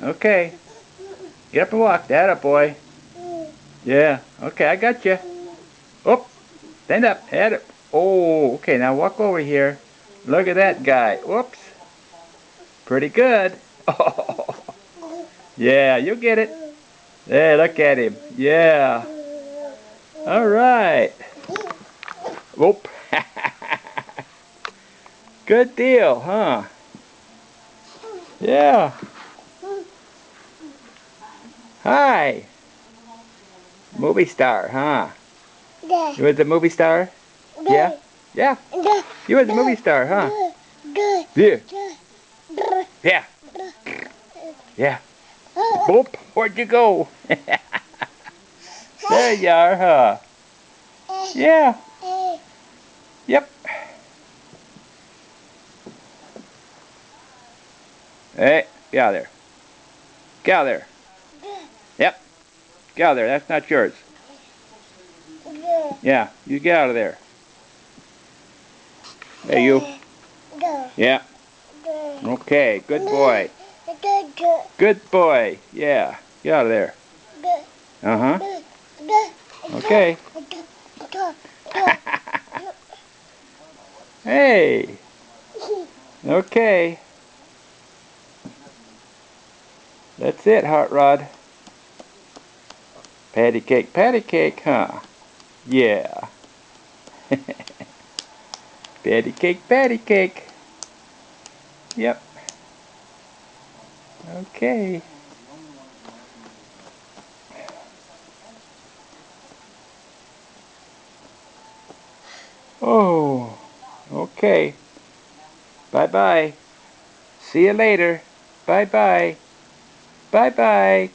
Okay. Get up and walk. That up, boy. Yeah. Okay, I got you. Oh, stand up. Head up. Oh, okay. Now walk over here. Look at that guy. Whoops. Pretty good. Oh, yeah, you get it. Hey, look at him. Yeah. All right. Whoop. Good deal, huh? Yeah. Hi. Movie star, huh? You was a movie star? Yeah? Yeah. You was a movie star, huh? Yeah. Yeah. Yeah. Boop. Where'd you go? There you are, huh? Yeah. Yep. Hey, get out of there. Get out of there. Yep. Get out of there. That's not yours. Yeah, you get out of there. Hey, you. Yeah. Okay, good boy. Good boy. Yeah. Get out of there. Uh-huh. Okay. Hey. Okay. That's it, Hot Rod. Patty cake, huh? Yeah. Patty cake. Yep. Okay. Oh. Okay. Bye-bye. See you later. Bye-bye. Bye-bye.